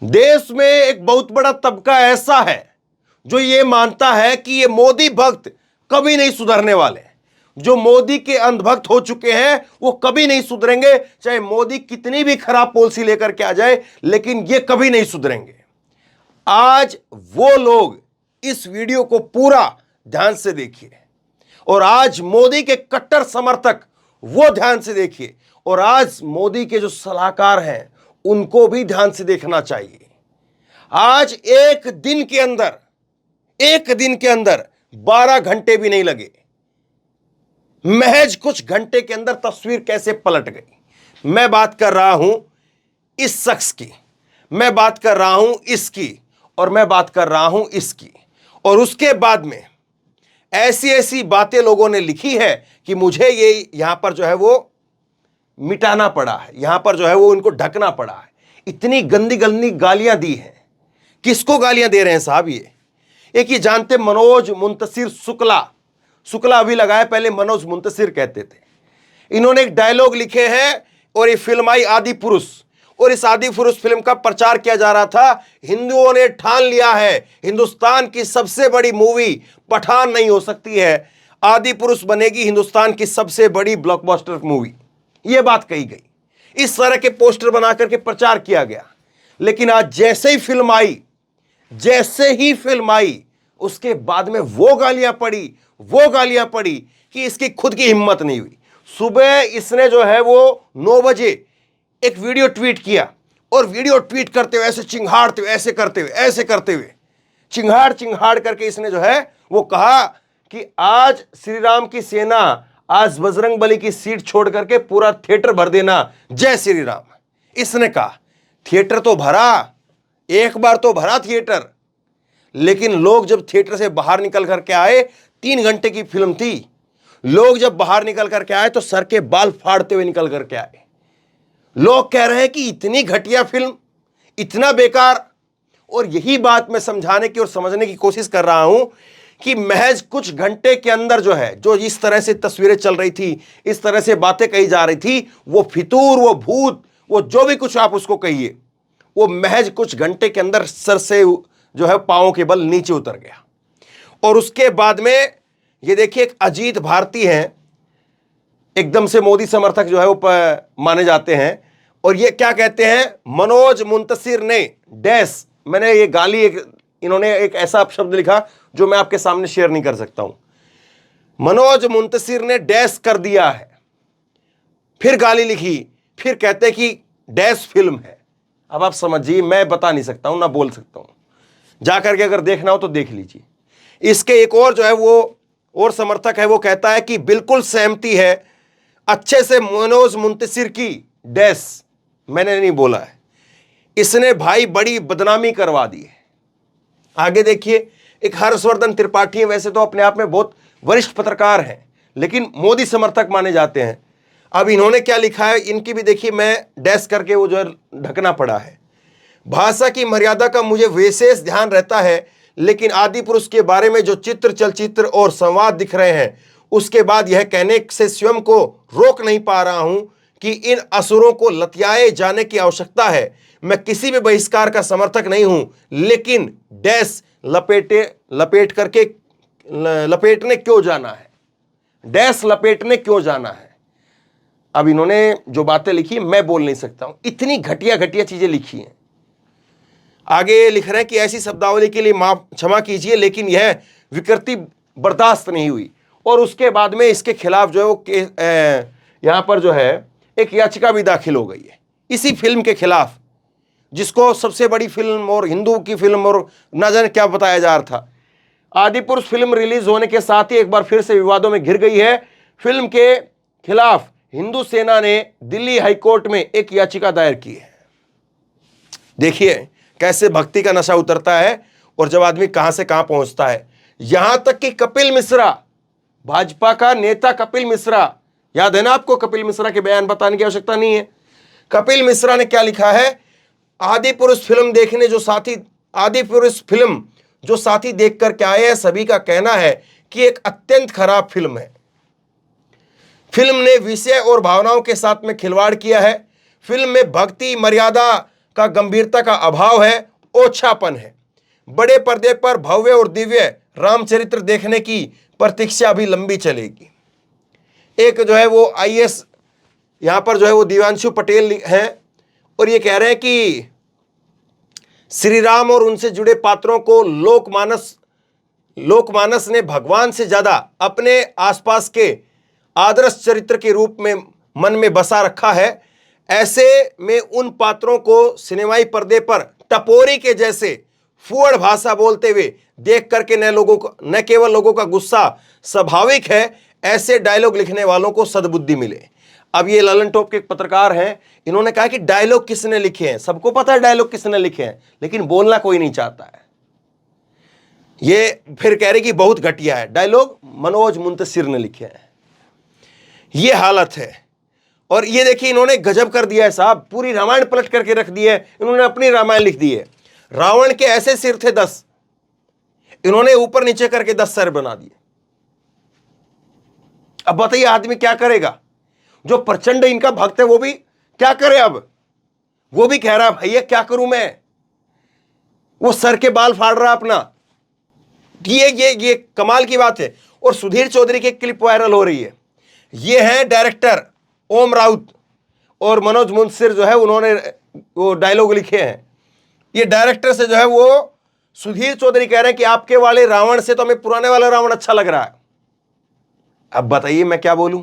देश में एक बहुत बड़ा तबका ऐसा है जो ये मानता है कि ये मोदी भक्त कभी नहीं सुधरने वाले। जो मोदी के अंधभक्त हो चुके हैं वो कभी नहीं सुधरेंगे, चाहे मोदी कितनी भी खराब पॉलिसी लेकर के आ जाए, लेकिन ये कभी नहीं सुधरेंगे। आज वो लोग इस वीडियो को पूरा ध्यान से देखिए और आज मोदी के कट्टर समर्थक वो ध्यान से देखिए और आज मोदी के जो सलाहकार हैं उनको भी ध्यान से देखना चाहिए। आज एक दिन के अंदर 12 घंटे भी नहीं लगे, महज कुछ घंटे के अंदर तस्वीर कैसे पलट गई। मैं बात कर रहा हूं इस शख्स की, मैं बात कर रहा हूं इसकी और मैं बात कर रहा हूं इसकी। और उसके बाद में ऐसी ऐसी बातें लोगों ने लिखी है कि मुझे ये यहां पर जो है वो मिटाना पड़ा है, यहां पर जो है वो इनको ढकना पड़ा है। इतनी गंदी गंदी गालियां दी हैं। किसको गालियां दे रहे हैं साहब? ये एक ही जानते, मनोज मुंतशिर शुक्ला अभी लगाए, पहले मनोज मुंतशिर कहते थे। इन्होंने एक डायलॉग लिखे हैं और ये फिल्म आई आदि पुरुष, और इस आदि पुरुष फिल्म का प्रचार किया जा रहा था। हिंदुओं ने ठान लिया है हिंदुस्तान की सबसे बड़ी मूवी पठान नहीं हो सकती है, आदि पुरुष बनेगी हिंदुस्तान की सबसे बड़ी ब्लॉकबस्टर मूवी। यह बात कही गई, इस तरह के पोस्टर बना करके प्रचार किया गया। लेकिन आज जैसे ही फिल्म आई उसके बाद में वो गालियां पड़ी कि इसकी खुद की हिम्मत नहीं हुई। सुबह इसने जो है वो 9 बजे एक वीडियो ट्वीट किया और वीडियो ट्वीट करते हुए ऐसे चिंगाड़ते हुए ऐसे करते हुए चिंगाड़ करके इसने जो है वो कहा कि आज श्री राम की सेना, आज बजरंग बली की सीट छोड़ करके पूरा थिएटर भर देना, जय श्री राम। इसने कहा थिएटर तो भरा, एक बार तो भरा थिएटर, लेकिन लोग जब थिएटर से बाहर निकल करके आए, 3 घंटे की फिल्म थी, लोग जब बाहर निकल करके आए तो सर के बाल फाड़ते हुए निकल करके आए। लोग कह रहे हैं कि इतनी घटिया फिल्म, इतना बेकार। और यही बात मैं समझाने की और समझने की कोशिश कर रहा हूं कि महज कुछ घंटे के अंदर जो है, जो इस तरह से तस्वीरें चल रही थी, इस तरह से बातें कही जा रही थी, वो फितूर, वो भूत, वो जो भी कुछ आप उसको कहिए, वो महज कुछ घंटे के अंदर सर से जो है पांवों के बल नीचे उतर गया। और उसके बाद में ये देखिए, एक अजीत भारती हैं, एकदम से मोदी समर्थक जो है वो माने जाते हैं, और ये क्या कहते हैं, मनोज मुंतशिर ने डैश, मैंने ये गाली इन्होंने एक ऐसा शब्द लिखा जो मैं आपके सामने शेयर नहीं कर सकता हूं। मनोज मुंतशिर ने डैश कर दिया है, फिर गाली लिखी, फिर कहते कि डैश फिल्म है। अब आप समझिए, मैं बता नहीं सकता हूं, ना बोल सकता हूं, जाकर के अगर देखना हो तो देख लीजिए। इसके एक और जो है वो और समर्थक है, वो कहता है कि बिल्कुल सहमति है अच्छे से मनोज मुंतशिर की डैश, मैंने नहीं बोला है, इसने भाई बड़ी बदनामी करवा दी है। आगे देखिए, एक हर्षवर्धन त्रिपाठी है, वैसे तो अपने आप में बहुत वरिष्ठ पत्रकार हैं, लेकिन मोदी समर्थक माने जाते हैं। अब इन्होंने क्या लिखा है, इनकी भी देखिए, मैं डैश करके वो जो है ढकना पड़ा है। भाषा की मर्यादा का मुझे विशेष ध्यान रहता है, लेकिन आदि पुरुष के बारे में जो चित्र, चलचित्र और संवाद दिख रहे हैं, उसके बाद यह कहने से स्वयं को रोक नहीं पा रहा हूं कि इन असुरों को लतियाए जाने की आवश्यकता है। मैं किसी भी बहिष्कार का समर्थक नहीं हूं, लेकिन डैश लपेटने क्यों जाना है, डैश लपेटने क्यों जाना है। अब इन्होंने जो बातें लिखी मैं बोल नहीं सकता हूं, इतनी घटिया चीजें लिखी हैं। आगे लिख रहे हैं कि ऐसी शब्दावली के लिए क्षमा कीजिए, लेकिन यह विकृति बर्दाश्त नहीं हुई। और उसके बाद में इसके खिलाफ जो है वो यहां पर जो है एक याचिका भी दाखिल हो गई है इसी फिल्म के खिलाफ, जिसको सबसे बड़ी फिल्म और हिंदू की फिल्म और न जाने क्या बताया जा रहा था। आदि पुरुष फिल्म रिलीज होने के साथ ही एक बार फिर से विवादों में घिर गई है। फिल्म के खिलाफ हिंदू सेना ने दिल्ली हाईकोर्ट में एक याचिका दायर की है। देखिए कैसे भक्ति का नशा उतरता है और जब आदमी कहां से कहां पहुंचता है। यहां तक कि कपिल मिश्रा, भाजपा का नेता कपिल मिश्रा, याद है ना आपको, कपिल मिश्रा के बयान बताने की आवश्यकता नहीं है। कपिल मिश्रा ने क्या लिखा है, आदि पुरुष फिल्म जो साथी देख कर के आए हैं, सभी का कहना है कि एक अत्यंत खराब फिल्म है। फिल्म ने विषय और भावनाओं के साथ में खिलवाड़ किया है। फिल्म में भक्ति, मर्यादा का गंभीरता का अभाव है, ओछापन है। बड़े पर्दे पर भव्य और दिव्य रामचरित्र देखने की प्रतीक्षा अभी लंबी चलेगी। एक जो है वो आईएएस यहां पर जो है वो दिव्यांशु पटेल हैं और ये कह रहे हैं कि श्री राम और उनसे जुड़े पात्रों को लोकमानस ने भगवान से ज्यादा अपने आसपास के आदर्श चरित्र के रूप में मन में बसा रखा है। ऐसे में उन पात्रों को सिनेमाई पर्दे पर टपोरी के जैसे फुअड़ भाषा बोलते हुए देख करके न केवल लोगों का गुस्सा स्वाभाविक है, ऐसे डायलॉग लिखने वालों को सद्बुद्धि मिले। अब ये ललन टॉप के एक पत्रकार हैं, इन्होंने कहा कि डायलॉग किसने लिखे हैं, सबको पता है डायलॉग किसने लिखे हैं, लेकिन बोलना कोई नहीं चाहता है। ये फिर कह रहे कि बहुत घटिया है, डायलॉग मनोज मुंतशिर ने लिखे हैं। ये हालत है। और ये देखिए इन्होंने गजब कर दिया है साहब, पूरी रामायण पलट करके रख दी है, इन्होंने अपनी रामायण लिख दी है। रावण के ऐसे सिर थे 10, इन्होंने ऊपर नीचे करके 10 सिर बना दिए। अब बताइए आदमी क्या करेगा? जो प्रचंड इनका भक्त है वो भी क्या करे? अब वो भी कह रहा है भैया क्या करूं मैं, वो सर के बाल फाड़ रहा अपना। ये कमाल की बात है। और सुधीर चौधरी की क्लिप वायरल हो रही है। ये है डायरेक्टर ओम राउत और मनोज मुंतशिर जो है उन्होंने वो डायलॉग लिखे हैं। ये डायरेक्टर से जो है वो सुधीर चौधरी कह रहे हैं कि आपके वाले रावण से तो हमें पुराने वाला रावण अच्छा लग रहा है। अब बताइए मैं क्या बोलूं?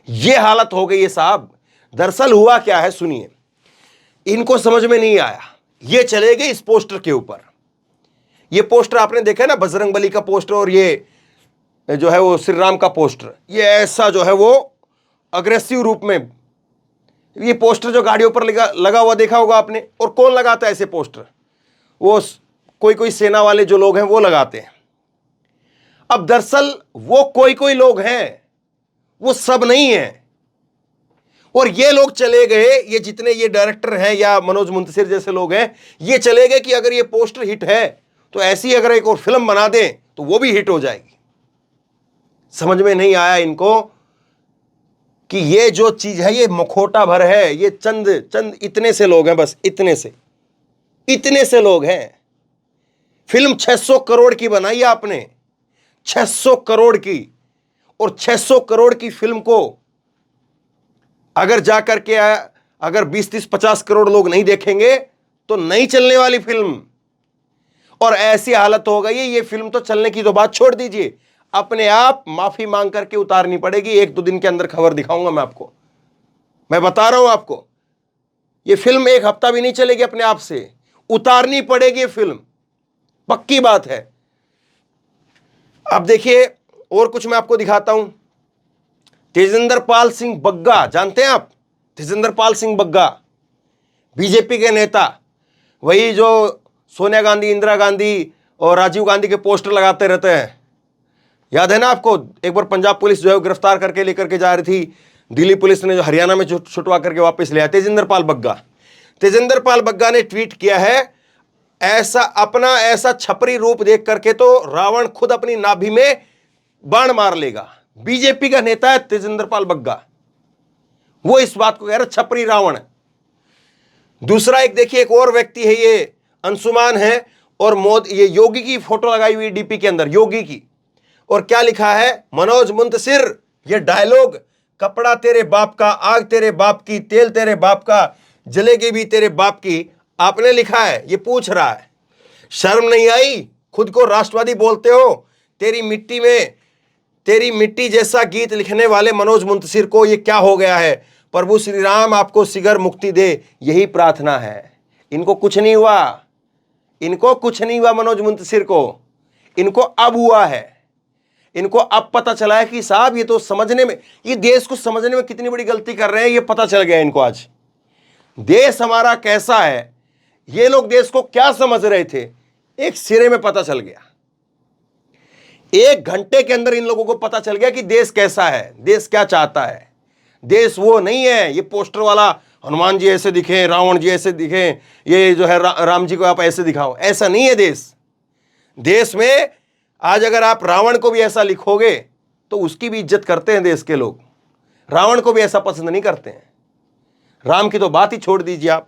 ये हालत हो गई है साहब। दरअसल हुआ क्या है सुनिए, इनको समझ में नहीं आया, ये चले गए इस पोस्टर के ऊपर। ये पोस्टर आपने देखा है ना, बजरंगबली का पोस्टर और ये जो है वो श्री राम का पोस्टर, ये ऐसा जो है वो अग्रेसिव रूप में ये पोस्टर जो गाड़ियों पर लगा हुआ देखा होगा आपने। और कौन लगाता है ऐसे पोस्टर? वो कोई सेना वाले जो लोग हैं वो लगाते हैं। अब दरअसल वो कोई लोग हैं, वो सब नहीं है। और ये लोग चले गए, ये जितने ये डायरेक्टर हैं या मनोज मुंतशिर जैसे लोग हैं, ये चले गए कि अगर ये पोस्टर हिट है तो ऐसी अगर एक और फिल्म बना दें तो वो भी हिट हो जाएगी। समझ में नहीं आया इनको कि ये जो चीज है ये मखोटा भर है। ये चंद इतने से लोग हैं, बस इतने से लोग हैं। फिल्म 600 करोड़ की बनाई आपने, 600 करोड़ की। और 600 करोड़ की फिल्म को अगर जाकर के अगर 20, 30, 50 करोड़ लोग नहीं देखेंगे तो नहीं चलने वाली फिल्म। और ऐसी हालत हो गई है, ये फिल्म तो चलने की तो बात छोड़ दीजिए, अपने आप माफी मांग करके उतारनी पड़ेगी। 1-2 दिन के अंदर खबर दिखाऊंगा मैं आपको, मैं बता रहा हूं आपको। ये फिल्म 1 हफ्ता भी नहीं चलेगी, अपने आप से उतारनी पड़ेगी ये फिल्म, पक्की बात है। अब देखिए और कुछ मैं आपको दिखाता हूं। तेजिंदर पाल सिंह बग्गा, जानते हैं आप तेजिंदर पाल सिंह बग्गा? बीजेपी के नेता, वही जो सोनिया गांधी, इंदिरा गांधी और राजीव गांधी के पोस्टर लगाते रहते हैं। याद है ना आपको? एक बार पंजाब पुलिस जो है गिरफ्तार करके लेकर के जा रही थी, दिल्ली पुलिस ने जो हरियाणा में छुटवा करके वापस लिया। तेजिंदर पाल बग्गा ने ट्वीट किया है, ऐसा छपरी रूप देख करके तो रावण खुद अपनी नाभि में बाण मार लेगा। बीजेपी का नेता है तेजिंदर पाल बग्गा, वो इस बात को कह रहा छपरी रावण। दूसरा एक देखिए, एक और व्यक्ति है, ये अंशुमान है और ये योगी की फोटो लगाई हुई डीपी के अंदर, योगी की। और क्या लिखा है? मनोज मुंतशिर, ये डायलॉग, कपड़ा तेरे बाप का, आग तेरे बाप की, तेल तेरे बाप का, जलेगी भी तेरे बाप की, आपने लिखा है। ये पूछ रहा है शर्म नहीं आई? खुद को राष्ट्रवादी बोलते हो? तेरी मिट्टी जैसा गीत लिखने वाले मनोज मुंतशिर को ये क्या हो गया है? प्रभु श्री राम आपको शीघ्र मुक्ति दे, यही प्रार्थना है। इनको कुछ नहीं हुआ मनोज मुंतशिर को, इनको अब हुआ है। इनको अब पता चला है कि साहब ये तो समझने में, ये देश को समझने में कितनी बड़ी गलती कर रहे हैं, ये पता चल गया इनको आज। देश हमारा कैसा है, ये लोग देश को क्या समझ रहे थे, एक सिरे में पता चल गया। 1 घंटे के अंदर इन लोगों को पता चल गया कि देश कैसा है, देश क्या चाहता है। देश वो नहीं है ये पोस्टर वाला, हनुमान जी ऐसे दिखे, रावण जी ऐसे दिखे, ये जो है राम जी को आप ऐसे दिखाओ, ऐसा नहीं है देश में आज अगर आप रावण को भी ऐसा लिखोगे तो उसकी भी इज्जत करते हैं देश के लोग, रावण को भी ऐसा पसंद नहीं करते हैं। राम की तो बात ही छोड़ दीजिए आप।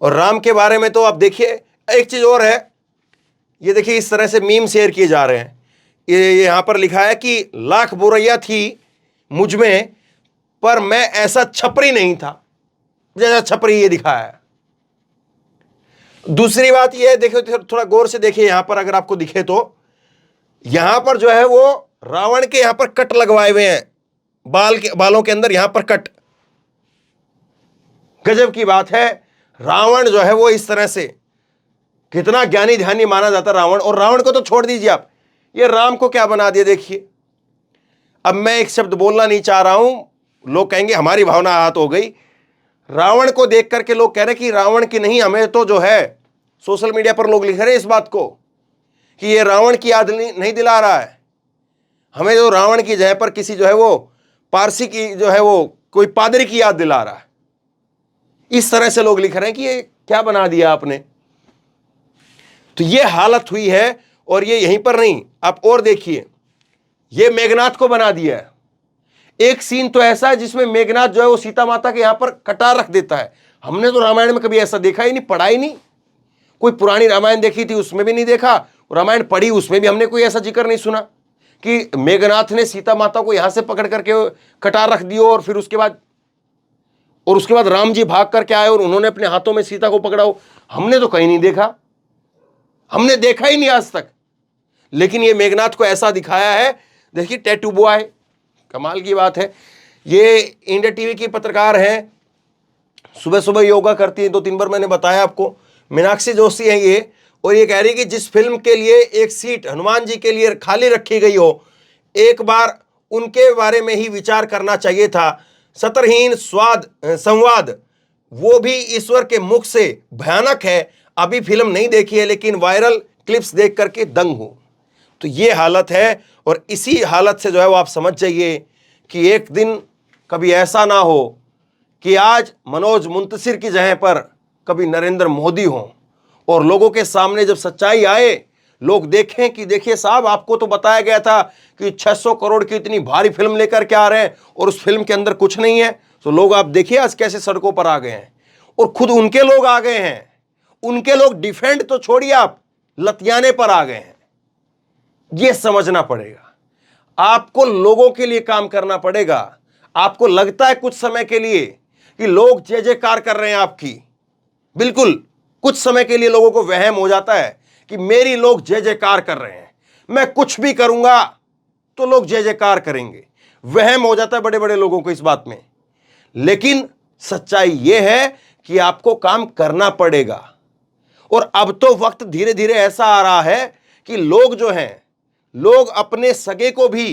और राम के बारे में तो आप देखिए, एक चीज और है, ये देखिए इस तरह से मीम शेयर किए जा रहे हैं। ये यहां पर लिखा है कि लाख बुराइयां थी मुझ में, पर मैं ऐसा छपरी नहीं था जैसा छपरी ये दिखाया है। दूसरी बात ये है, देखिए थोड़ा गौर से देखिए, यहां पर अगर आपको दिखे तो यहां पर जो है वो रावण के यहां पर कट लगवाए हुए हैं, बालों के अंदर यहां पर कट। गजब की बात है, रावण जो है वो इस तरह से, कितना ज्ञानी ध्यानी माना जाता रावण। और रावण को तो छोड़ दीजिए आप, ये राम को क्या बना दिया देखिए। अब मैं एक शब्द बोलना नहीं चाह रहा हूं, लोग कहेंगे हमारी भावना आहत हो गई। रावण को देख करके लोग कह रहे कि रावण की नहीं, हमें तो जो है सोशल मीडिया पर लोग लिख रहे इस बात को कि ये रावण की याद नहीं दिला रहा है हमें, जो रावण की जगह पर किसी जो है वो पारसी की जो है वो कोई पादरी की याद दिला रहा है। इस तरह से लोग लिख रहे हैं कि ये क्या बना दिया आपने। तो ये हालत हुई है। और ये यहीं पर नहीं, आप और देखिए, ये मेघनाथ को बना दिया है। एक सीन तो ऐसा है जिसमें मेघनाथ जो है वो सीता माता के यहां पर कटार रख देता है। हमने तो रामायण में कभी ऐसा देखा ही नहीं, पढ़ा ही नहीं। कोई पुरानी रामायण देखी थी उसमें भी नहीं देखा, रामायण पढ़ी उसमें भी हमने कोई ऐसा जिक्र नहीं सुना कि मेघनाथ ने सीता माता को यहां से पकड़ करके कटार रख दियो और फिर उसके बाद राम जी भाग करके आए और उन्होंने अपने हाथों में सीता को पकड़ा हो। हमने तो कहीं नहीं देखा, हमने देखा ही नहीं आज तक। लेकिन ये मेघनाथ को ऐसा दिखाया है। देखिए टैटू बॉय, कमाल की बात है। ये इंडिया टीवी की पत्रकार हैं, सुबह सुबह योगा करती है, 2-3 बार मैंने बताया आपको। मीनाक्षी जोशी है ये, और ये कह रही कि जिस फिल्म के लिए एक सीट हनुमान जी के लिए खाली रखी गई हो, एक बार उनके बारे में ही विचार करना चाहिए था। सतरहीन संवाद वो भी ईश्वर के मुख से भयानक है। अभी फिल्म नहीं देखी है लेकिन वायरल क्लिप्स देख करके दंग हूं। तो ये हालत है। और इसी हालत से जो है वो आप समझ जाइए कि एक दिन कभी ऐसा ना हो कि आज मनोज मुंतशिर की जगह पर कभी नरेंद्र मोदी हो और लोगों के सामने जब सच्चाई आए, लोग देखें कि देखिए साहब, आपको तो बताया गया था कि 600 करोड़ की इतनी भारी फिल्म लेकर के आ रहे हैं और उस फिल्म के अंदर कुछ नहीं है। तो लोग आप देखिए आज कैसे सड़कों पर आ गए हैं, और खुद उनके लोग आ गए हैं। उनके लोग डिफेंड तो छोड़िए, आप लतियाने पर आ गए हैं। यह समझना पड़ेगा, आपको लोगों के लिए काम करना पड़ेगा। आपको लगता है कुछ समय के लिए कि लोग जय जयकार कर रहे हैं आपकी, बिल्कुल कुछ समय के लिए लोगों को वहम हो जाता है कि मेरी लोग जय जयकार कर रहे हैं, मैं कुछ भी करूंगा तो लोग जय जयकार करेंगे। वहम हो जाता है बड़े बड़े लोगों को इस बात में। लेकिन सच्चाई यह है कि आपको काम करना पड़ेगा। और अब तो वक्त धीरे धीरे ऐसा आ रहा है कि लोग जो हैं, लोग अपने सगे को भी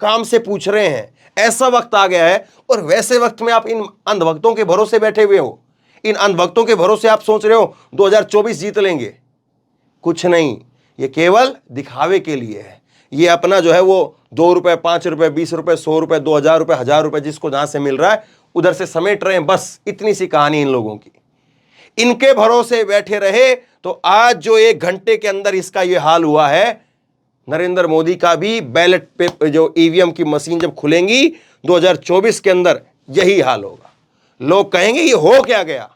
काम से पूछ रहे हैं। ऐसा वक्त आ गया है। और वैसे वक्त में आप इन अंधभक्तों के भरोसे बैठे हुए हो, इन अंधभक्तों के भरोसे आप सोच रहे हो 2024 जीत लेंगे। कुछ नहीं, ये केवल दिखावे के लिए है। ये अपना जो है वो 2 रुपए, 5 रुपए, 20 रुपए, 100 रुपए, 2000 रुपए, 1000 रुपए जिसको जहां से मिल रहा है उधर से समेट रहे हैं। बस इतनी सी कहानी इन लोगों की। इनके भरोसे बैठे रहे तो आज जो 1 घंटे के अंदर इसका ये हाल हुआ है, नरेंद्र मोदी का भी बैलेट पे जो ईवीएम की मशीन जब खुलेंगी 2024 के अंदर यही हाल होगा। लोग कहेंगे ये हो क्या गया।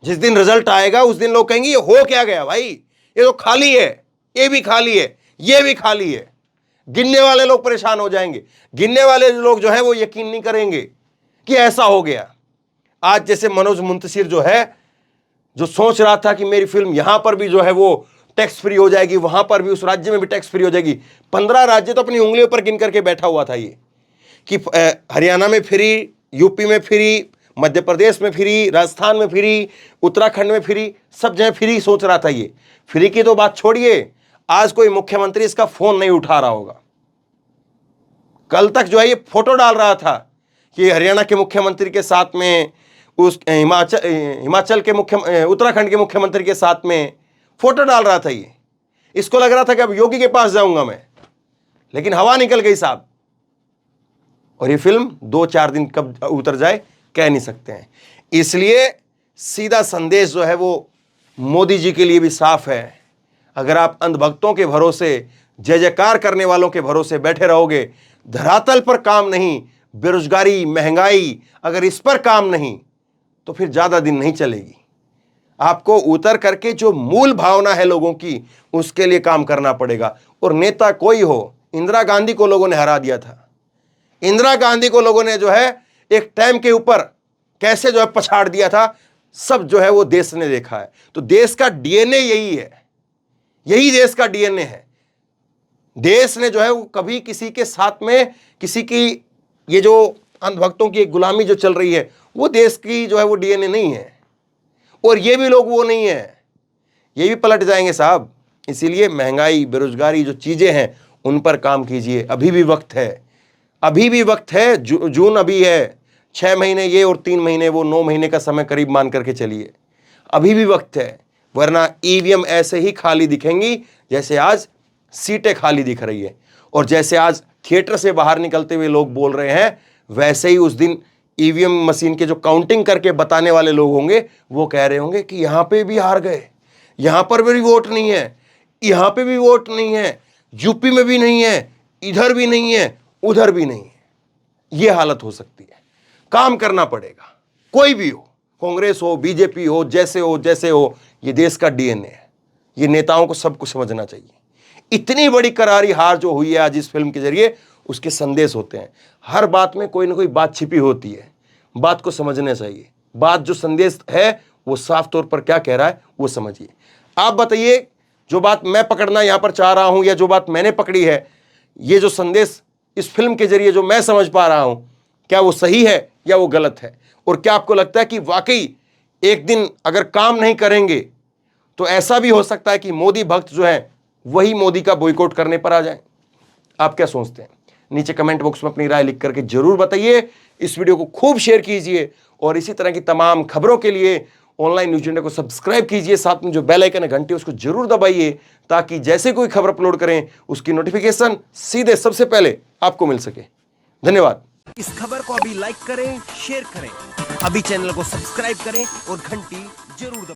जिस दिन रिजल्ट आएगा उस दिन लोग कहेंगे ये हो क्या गया भाई, ये तो खाली है, ये भी खाली है, ये भी खाली है। गिनने वाले लोग परेशान हो जाएंगे। गिनने वाले लोग जो है वो यकीन नहीं करेंगे कि ऐसा हो गया। आज जैसे मनोज मुंतशिर जो है, जो सोच रहा था कि मेरी फिल्म यहां पर भी जो है वो टैक्स फ्री हो जाएगी, वहां पर भी उस राज्य में भी टैक्स फ्री हो जाएगी। 15 राज्य तो अपनी उंगलियों पर गिन करके बैठा हुआ था ये कि हरियाणा में फ्री, यूपी में फ्री, मध्य प्रदेश में फ्री, राजस्थान में फ्री, उत्तराखंड में फ्री, सब जगह फ्री सोच रहा था ये। फ्री की तो बात छोड़िए, आज कोई मुख्यमंत्री इसका फोन नहीं उठा रहा होगा। कल तक जो है ये फोटो डाल रहा था कि हरियाणा के मुख्यमंत्री के साथ में, उस हिमाचल के उत्तराखंड के मुख्यमंत्री के साथ में फोटो डाल रहा था ये। इसको लग रहा था कि अब योगी के पास जाऊंगा मैं, लेकिन हवा निकल गई साहब। और ये फिल्म 2-4 दिन कब उतर जाए कह नहीं सकते हैं। इसलिए सीधा संदेश जो है वो मोदी जी के लिए भी साफ है। अगर आप अंधभक्तों के भरोसे, जय जयकार करने वालों के भरोसे बैठे रहोगे, धरातल पर काम नहीं, बेरोजगारी, महंगाई, अगर इस पर काम नहीं तो फिर ज्यादा दिन नहीं चलेगी। आपको उतर करके जो मूल भावना है लोगों की, उसके लिए काम करना पड़ेगा। और नेता कोई हो, इंदिरा गांधी को लोगों ने हरा दिया था। इंदिरा गांधी को लोगों ने जो है एक टाइम के ऊपर कैसे जो है पछाड़ दिया था, सब जो है वो देश ने देखा है। तो देश का डीएनए यही है, यही देश का डीएनए है। देश ने जो है वो कभी किसी के साथ में, किसी की ये जो अंधभक्तों की एक गुलामी जो चल रही है, वो देश की जो है वो डीएनए नहीं है। और ये भी लोग वो नहीं है, ये भी पलट जाएंगे साहब। इसीलिए महंगाई, बेरोजगारी जो चीजें हैं उन पर काम कीजिए। अभी भी वक्त है, अभी भी वक्त है। जून अभी है, 6 महीने ये और 3 महीने वो, 9 महीने का समय करीब मान करके चलिए। अभी भी वक्त है, वरना ईवीएम ऐसे ही खाली दिखेंगी जैसे आज सीटें खाली दिख रही है। और जैसे आज थिएटर से बाहर निकलते हुए लोग बोल रहे हैं, वैसे ही उस दिन ईवीएम मशीन के जो काउंटिंग करके बताने वाले लोग होंगे, वो कह रहे होंगे कि यहां पे भी हार गए, यहां पर भी वोट नहीं है, यहां पे भी वोट नहीं है, यूपी में भी नहीं है, इधर भी नहीं है, उधर भी नहीं है। यह हालत हो सकती है। काम करना पड़ेगा, कोई भी हो, कांग्रेस हो, बीजेपी हो, जैसे हो, यह देश का डीएनए है। ये नेताओं को सब कुछ समझना चाहिए। इतनी बड़ी करारी हार जो हुई है आज इस फिल्म के जरिए, उसके संदेश होते हैं। हर बात में कोई ना कोई बात छिपी होती है, बात को समझना चाहिए। बात जो संदेश है वो साफ तौर पर क्या कह रहा है वो समझिए। आप बताइए, जो बात मैं पकड़ना यहां पर चाह रहा हूं या जो बात मैंने पकड़ी है, ये जो संदेश इस फिल्म के जरिए जो मैं समझ पा रहा हूं, क्या वो सही है या वो गलत है? और क्या आपको लगता है कि वाकई एक दिन अगर काम नहीं करेंगे तो ऐसा भी हो सकता है कि मोदी भक्त जो है वही मोदी का बॉयकॉट करने पर आ जाए? आप क्या सोचते हैं? नीचे कमेंट बॉक्स में अपनी राय लिख करके जरूर बताइए। इस वीडियो को खूब शेयर कीजिए और इसी तरह की तमाम खबरों के लिए ऑनलाइन न्यूज इंडिया को सब्सक्राइब कीजिए। साथ में जो बेल आइकन है, घंटी, उसको जरूर दबाइए ताकि जैसे कोई खबर अपलोड करें उसकी नोटिफिकेशन सीधे सबसे पहले आपको मिल सके। धन्यवाद। इस खबर को अभी लाइक करें, शेयर करें, अभी चैनल को सब्सक्राइब करें और घंटी जरूर दबाएं।